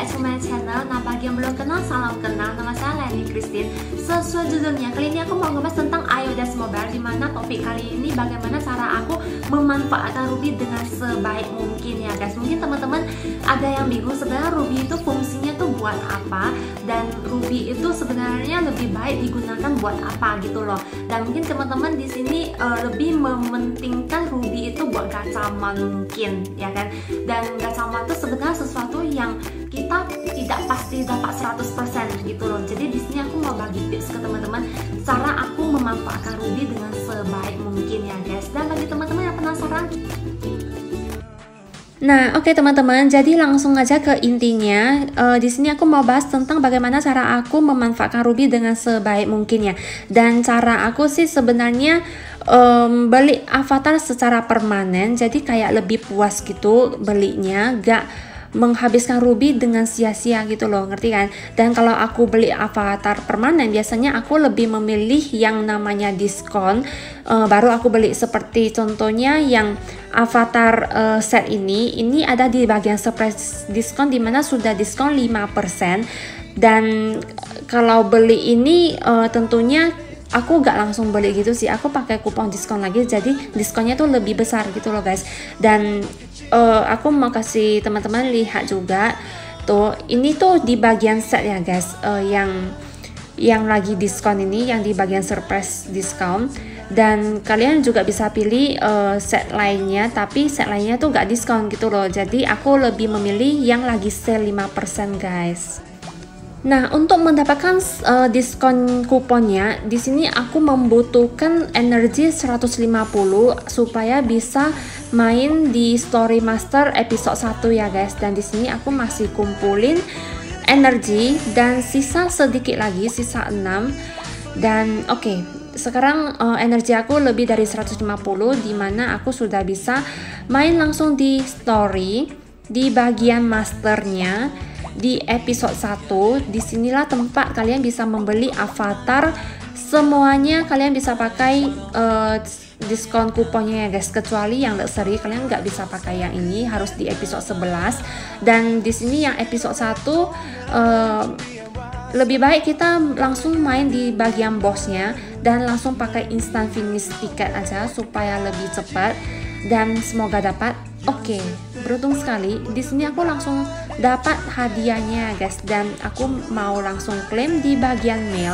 back to my channel. Nah, bagi yang belum kenal, salam kenal. Nama saya Leni Christine. Sesuai judulnya, kali ini aku mau ngebahas tentang iOS Mobile, dimana topik kali ini bagaimana cara aku memanfaatkan Ruby dengan sebaik mungkin ya guys. Mungkin teman-teman ada yang bingung sebenarnya Ruby itu fungsinya tuh buat apa, dan Ruby itu sebenarnya lebih baik digunakan buat apa gitu loh. Dan mungkin teman-teman di sini lebih mementingkan Ruby itu buat gachaman mungkin ya kan. Dan gachaman itu sebenarnya sesuatu yang kita tidak pasti dapat 100% gitu loh. Jadi di sini aku mau bagi tips ke teman-teman cara aku memanfaatkan Ruby dengan sebaik mungkin ya guys. Dan bagi teman-teman yang penasaran, nah, oke teman-teman, jadi langsung aja ke intinya. Di sini aku mau bahas tentang bagaimana cara aku memanfaatkan Ruby dengan sebaik mungkin ya. Dan cara aku sih sebenarnya beli avatar secara permanen, jadi kayak lebih puas gitu belinya, gak menghabiskan Ruby dengan sia-sia gitu loh, ngerti kan? Dan kalau aku beli avatar permanen, biasanya aku lebih memilih yang namanya diskon, baru aku beli. Seperti contohnya yang avatar set ini ada di bagian surprise diskon, dimana sudah diskon 5%. Dan kalau beli ini tentunya aku gak langsung beli gitu sih, aku pakai kupon diskon lagi, jadi diskonnya tuh lebih besar gitu loh guys. Dan aku mau kasih teman-teman lihat juga tuh, ini tuh di bagian set ya guys, yang lagi diskon ini, yang di bagian surprise diskon. Dan kalian juga bisa pilih set lainnya, tapi set lainnya tuh gak diskon gitu loh. Jadi aku lebih memilih yang lagi sale 5% guys. Nah, untuk mendapatkan diskon kuponnya, di sini aku membutuhkan energi 150 supaya bisa main di Story Master episode 1 ya guys. Dan di sini aku masih kumpulin energi dan sisa sedikit lagi, sisa 6. Dan oke, sekarang energi aku lebih dari 150, dimana aku sudah bisa main langsung di story di bagian masternya. Di episode 1, disinilah tempat kalian bisa membeli avatar. Semuanya kalian bisa pakai diskon kuponnya ya guys, kecuali yang luxury kalian nggak bisa pakai yang ini, harus di episode 11. Dan di sini yang episode 1 lebih baik kita langsung main di bagian bossnya dan langsung pakai instant finish tiket aja supaya lebih cepat dan semoga dapat. Oke, beruntung sekali. Di sini aku langsung dapat hadiahnya guys, dan aku mau langsung klaim di bagian mail.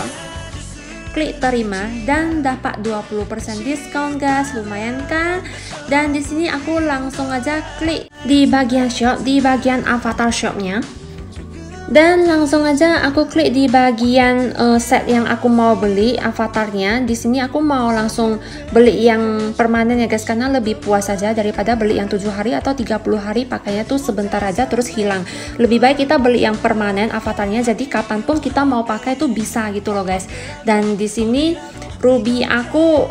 Klik terima dan dapat 20% diskon guys, lumayan kan? Dan di sini aku langsung aja klik di bagian shop, di bagian avatar shopnya. Dan langsung aja aku klik di bagian set yang aku mau beli avatarnya. Di sini aku mau langsung beli yang permanen ya guys, karena lebih puas saja daripada beli yang 7 hari atau 30 hari pakainya tuh sebentar aja terus hilang. Lebih baik kita beli yang permanen avatarnya, jadi kapanpun kita mau pakai tuh bisa gitu loh guys. Dan di sini Ruby aku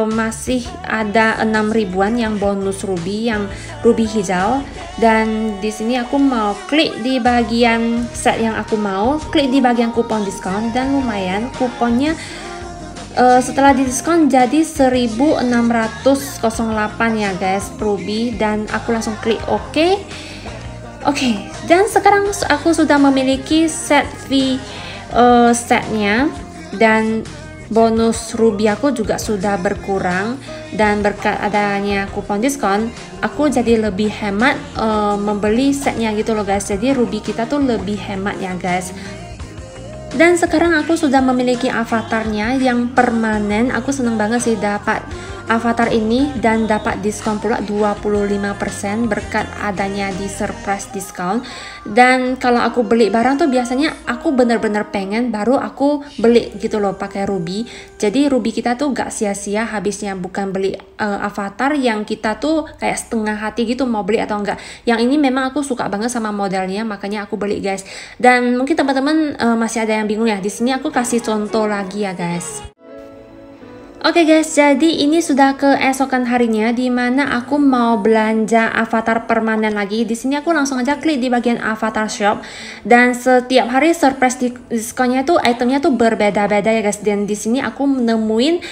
masih ada 6 ribuan yang bonus Ruby, yang Ruby hijau. Dan di sini aku mau klik di bagian set yang aku mau, klik di bagian kupon diskon, dan lumayan kuponnya setelah diskon jadi 1608 ya guys Ruby. Dan aku langsung klik OK. Oke, dan sekarang aku sudah memiliki set V setnya, dan bonus Ruby aku juga sudah berkurang. Dan berkat adanya kupon diskon, aku jadi lebih hemat membeli setnya gitu loh guys. Jadi Ruby kita tuh lebih hemat ya guys. Dan sekarang aku sudah memiliki avatarnya yang permanen. Aku seneng banget sih dapat avatar ini dan dapat diskon pula 25% berkat adanya di surprise diskon. Dan kalau aku beli barang tuh biasanya aku bener-bener pengen baru aku beli gitu loh pakai Ruby. Jadi Ruby kita tuh gak sia-sia habisnya, bukan beli avatar yang kita tuh kayak setengah hati gitu mau beli atau enggak. Yang ini memang aku suka banget sama modelnya, makanya aku beli guys. Dan mungkin teman-teman masih ada yang bingung ya. Di sini aku kasih contoh lagi ya guys. Oke guys, jadi ini sudah keesokan harinya, dimana aku mau belanja avatar permanen lagi. Di sini aku langsung aja klik di bagian avatar shop, dan setiap hari surprise diskonnya tuh itemnya tuh berbeda-beda ya guys. Dan di sini aku nemuin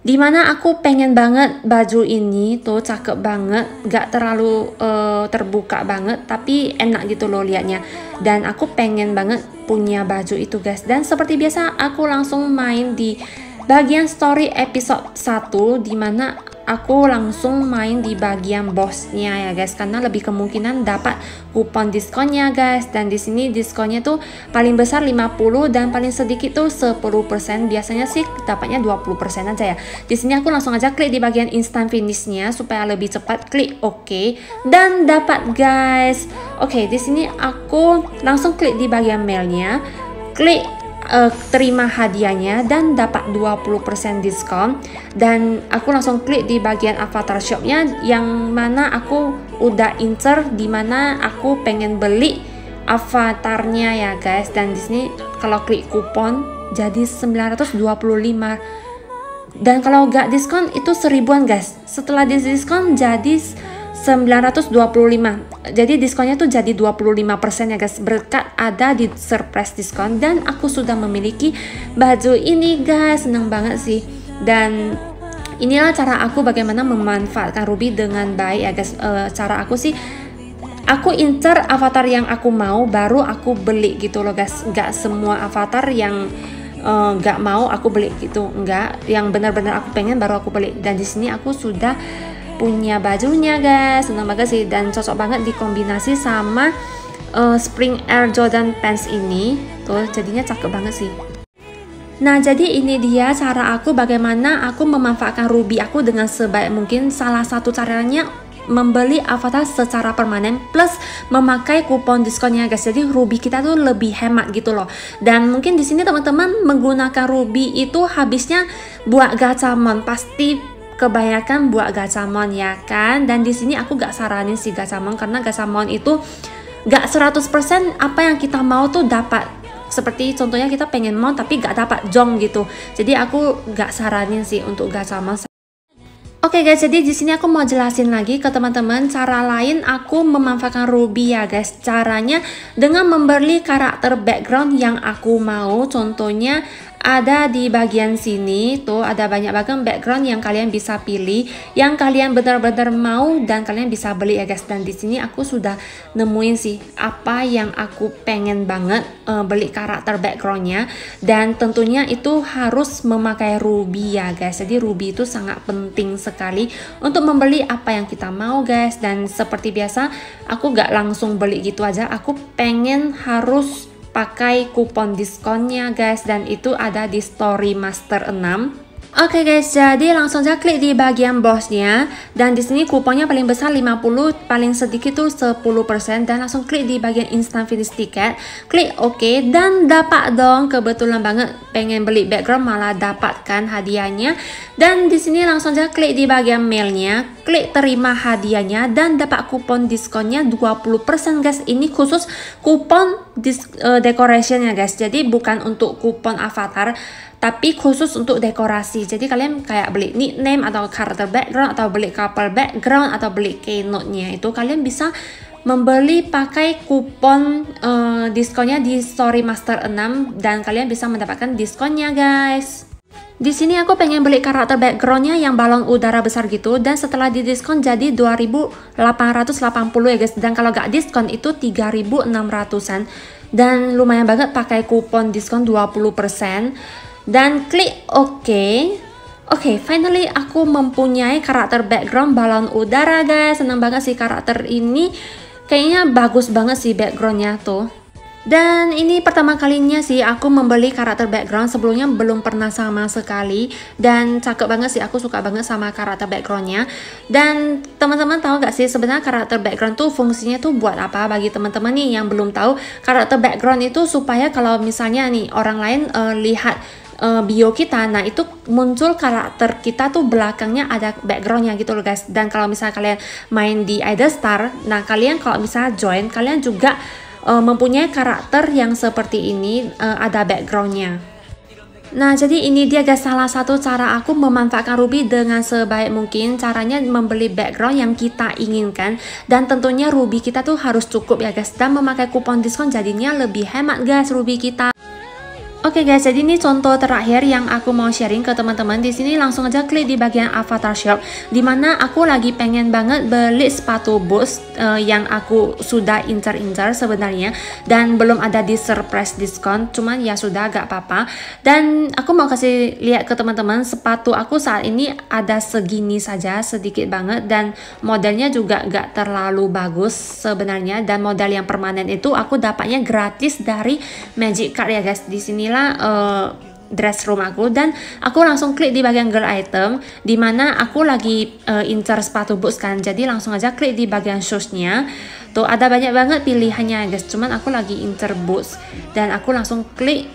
Dimana aku pengen banget baju ini tuh cakep banget, gak terlalu terbuka banget, tapi enak gitu loh liatnya. Dan aku pengen banget punya baju itu guys. Dan seperti biasa aku langsung main di bagian story episode 1, dimana aku langsung main di bagian bosnya ya guys, karena lebih kemungkinan dapat kupon diskonnya guys. Dan di sini diskonnya tuh paling besar 50 dan paling sedikit tuh 10%. Biasanya sih dapatnya 20% aja ya. Di sini aku langsung aja klik di bagian instant finishnya supaya lebih cepat, klik OK dan dapat guys. Oke, di sini aku langsung klik di bagian mailnya, klik terima hadiahnya dan dapat 20% diskon. Dan aku langsung klik di bagian avatar shopnya, yang mana aku udah insert di mana aku pengen beli avatarnya ya guys. Dan di sini kalau klik kupon jadi 925, dan kalau gak diskon itu 1000-an guys. Setelah diskon jadi 925. Jadi diskonnya tuh jadi 25% ya guys, berkat ada di surprise diskon. Dan aku sudah memiliki baju ini guys, seneng banget sih. Dan inilah cara aku bagaimana memanfaatkan Ruby dengan baik ya guys. Cara aku sih, aku incer avatar yang aku mau baru aku beli gitu loh guys. Gak semua avatar yang gak mau aku beli gitu, enggak, yang benar-benar aku pengen baru aku beli. Dan di sini aku sudah punya bajunya guys, senang banget sih, dan cocok banget dikombinasi sama Spring Air Jordan Pants ini tuh, jadinya cakep banget sih. Nah, jadi ini dia cara aku bagaimana aku memanfaatkan Ruby aku dengan sebaik mungkin. Salah satu caranya membeli avatar secara permanen plus memakai kupon diskonnya guys. Jadi Ruby kita tuh lebih hemat gitu loh. Dan mungkin di sini teman-teman menggunakan Ruby itu habisnya buat gacamon, pasti kebanyakan buat gacamon ya kan. Dan di sini aku gak saranin sih gacamon, karena gacamon itu gak 100% apa yang kita mau tuh dapat. Seperti contohnya kita pengen mau tapi gak dapat jong gitu. Jadi aku gak saranin sih untuk gacamon. Oke guys, jadi di sini aku mau jelasin lagi ke teman-teman cara lain aku memanfaatkan Ruby ya guys. Caranya dengan membeli karakter background yang aku mau. Contohnya ada di bagian sini tuh, ada banyak banget background yang kalian bisa pilih, yang kalian benar-benar mau dan kalian bisa beli ya guys. Dan di sini aku sudah nemuin sih apa yang aku pengen banget beli karakter backgroundnya, dan tentunya itu harus memakai Ruby ya guys. Jadi Ruby itu sangat penting sekali untuk membeli apa yang kita mau guys. Dan seperti biasa aku gak langsung beli gitu aja, aku pengen harus pakai kupon diskonnya guys, dan itu ada di Story Master 6. Oke guys, jadi langsung aja klik di bagian bosnya, dan di sini kuponnya paling besar 50, paling sedikit tuh 10%, dan langsung klik di bagian instant finish ticket, klik OK dan dapat dong. Kebetulan banget pengen beli background malah dapatkan hadiahnya. Dan di sini langsung aja klik di bagian mailnya, klik terima hadiahnya dan dapat kupon diskonnya 20% guys. Ini khusus kupon decoration ya guys, jadi bukan untuk kupon avatar tapi khusus untuk dekorasi. Jadi kalian kayak beli nickname atau karakter background atau beli couple background atau beli keynote-nya, itu kalian bisa membeli pakai kupon diskonnya di Story Master 6 dan kalian bisa mendapatkan diskonnya guys. Di sini aku pengen beli karakter backgroundnya yang balon udara besar gitu, dan setelah di diskon jadi 2.880 ya guys. Dan kalau gak diskon itu 3.600an, dan lumayan banget pakai kupon diskon 20%. Dan klik OK. Oke, finally aku mempunyai karakter background balon udara guys. Senang banget sih karakter ini, kayaknya bagus banget sih backgroundnya tuh. Dan ini pertama kalinya sih aku membeli karakter background, sebelumnya belum pernah sama sekali. Dan cakep banget sih, aku suka banget sama karakter backgroundnya. Dan teman-teman tahu gak sih sebenarnya karakter background tuh fungsinya tuh buat apa? Bagi teman-teman nih yang belum tahu, karakter background itu supaya kalau misalnya nih orang lain lihat bio kita, nah itu muncul karakter kita tuh belakangnya ada backgroundnya gitu loh guys. Dan kalau misalnya kalian main di Idle Star, nah kalian kalau misalnya join, kalian juga mempunyai karakter yang seperti ini, ada backgroundnya. Nah, jadi ini dia guys, salah satu cara aku memanfaatkan Ruby dengan sebaik mungkin. Caranya membeli background yang kita inginkan, dan tentunya Ruby kita tuh harus cukup ya guys, dan memakai kupon diskon jadinya lebih hemat guys Ruby kita. Oke guys, jadi ini contoh terakhir yang aku mau sharing ke teman-teman. Di sini langsung aja klik di bagian avatar shop, dimana aku lagi pengen banget beli sepatu boots yang aku sudah incer-incer sebenarnya dan belum ada di surprise diskon. Cuman ya sudah, gak apa-apa. Dan aku mau kasih lihat ke teman-teman, sepatu aku saat ini ada segini saja, sedikit banget, dan modelnya juga gak terlalu bagus sebenarnya. Dan model yang permanen itu aku dapatnya gratis dari Magic Card ya guys. Di sinilah dress room aku, dan aku langsung klik di bagian girl item, dimana aku lagi incar sepatu boots kan. Jadi langsung aja klik di bagian shoesnya. Tuh ada banyak banget pilihannya guys, cuman aku lagi incar boots dan aku langsung klik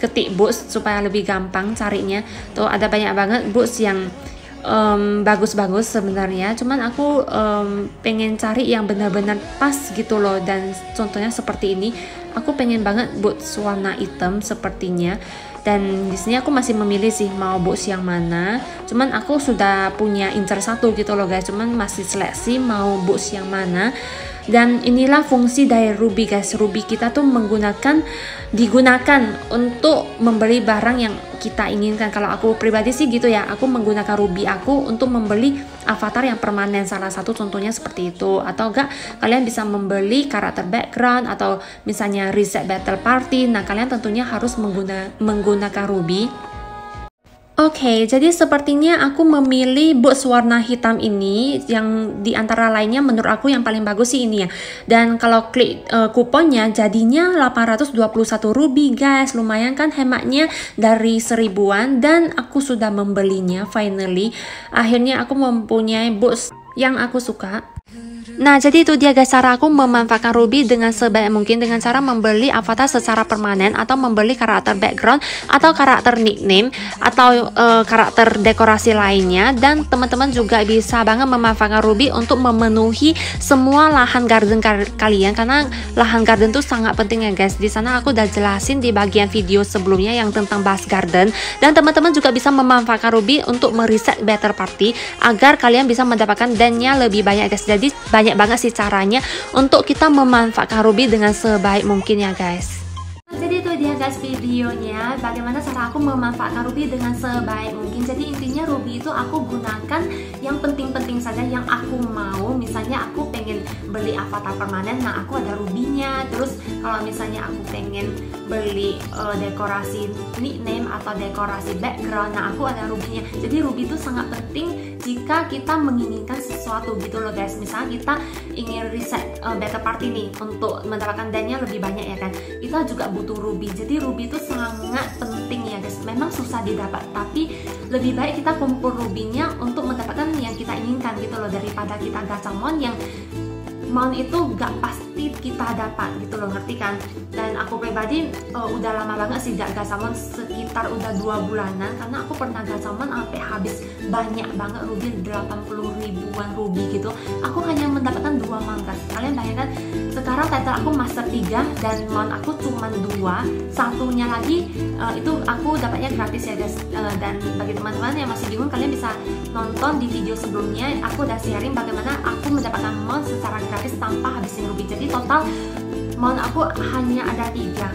ketik boots supaya lebih gampang carinya. Tuh ada banyak banget boots yang bagus-bagus sebenarnya, cuman aku pengen cari yang benar-benar pas gitu loh. Dan contohnya seperti ini, aku pengen banget boots warna hitam sepertinya. Dan di sini aku masih memilih sih mau boots yang mana. Cuman aku sudah punya incer satu gitu loh guys, cuman masih seleksi mau boots yang mana. Dan inilah fungsi dari Ruby guys. Ruby kita tuh digunakan untuk membeli barang yang kita inginkan. Kalau aku pribadi sih gitu ya, aku menggunakan Ruby aku untuk membeli avatar yang permanen, salah satu contohnya seperti itu. Atau enggak, kalian bisa membeli karakter background atau misalnya reset battle party. Nah kalian tentunya harus menggunakan Ruby. Oke, jadi sepertinya aku memilih boots warna hitam ini, yang di antara lainnya menurut aku yang paling bagus sih ini ya. Dan kalau klik kuponnya jadinya 821 ruby guys. Lumayan kan hematnya dari 1000-an, dan aku sudah membelinya finally. Akhirnya aku mempunyai boots yang aku suka. Nah, jadi itu dia guys cara aku memanfaatkan Ruby dengan sebaik mungkin, dengan cara membeli avatar secara permanen, atau membeli karakter background, atau karakter nickname, atau karakter dekorasi lainnya. Dan teman-teman juga bisa banget memanfaatkan Ruby untuk memenuhi semua lahan garden kalian, karena lahan garden tuh sangat penting ya guys. Di sana aku udah jelasin di bagian video sebelumnya yang tentang bahas garden. Dan teman-teman juga bisa memanfaatkan Ruby untuk mereset battle party agar kalian bisa mendapatkan dannya lebih banyak guys. Jadi banyak banget sih caranya untuk kita memanfaatkan Ruby dengan sebaik mungkin ya guys. Jadi itu dia guys videonya, bagaimana cara aku memanfaatkan Ruby dengan sebaik mungkin. Jadi intinya Ruby itu aku gunakan yang penting-penting saja yang aku mau. Misalnya aku pengen beli avatar permanen, nah aku ada Ruby-nya. Terus kalau misalnya aku pengen beli dekorasi nickname atau dekorasi background, nah aku ada Ruby-nya. Jadi Ruby itu sangat penting jika kita menginginkan sesuatu gitu loh guys. Misalnya kita ingin reset battle party nih untuk mendapatkan dannya lebih banyak ya kan, kita juga butuh Ruby. Jadi Ruby itu sangat penting ya guys. Memang susah didapat, tapi lebih baik kita kumpul Ruby-nya untuk mendapatkan yang kita inginkan gitu loh, daripada kita gacamon yang mon itu gak pasti kita dapat gitu loh, ngerti kan? Dan aku pribadi udah lama banget sih gak gacamon, sekitar udah 2 bulanan, karena aku pernah gacamon sampai habis banyak banget Ruby, 80 ribuan Ruby gitu. Aku hanya mendapatkan 2 manggas. Kalian bayangkan sekarang title aku master 3 dan mon aku cuma 2, satunya lagi itu aku dapatnya gratis ya guys. Dan bagi teman-teman yang masih bingung, kalian bisa nonton di video sebelumnya, aku udah sharing bagaimana aku mendapatkan mon secara gratis tanpa habisin Ruby. Jadi total mon aku hanya ada 3,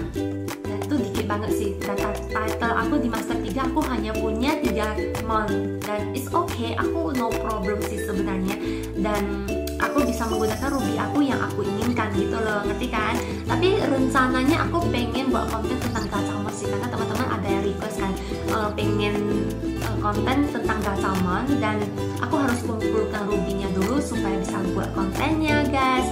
dan itu dikit banget sih. Dan title aku di master 3 aku hanya punya 3 mon, dan it's okay, aku no problem sih sebenarnya. Dan aku bisa menggunakan Ruby aku yang aku inginkan gitu loh, ngerti kan? Tapi rencananya aku pengen buat konten tentang gacamon sih, karena teman-teman ada yang request kan pengen konten tentang gacamon, dan aku harus kumpulkan Ruby-nya dulu supaya bisa buat kontennya guys.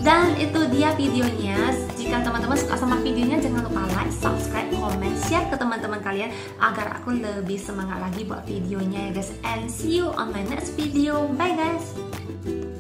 Dan itu dia videonya. Jika teman-teman suka sama videonya, jangan lupa like, subscribe, comment, share ke teman-teman kalian agar aku lebih semangat lagi buat videonya ya guys. And see you on my next video. Bye guys.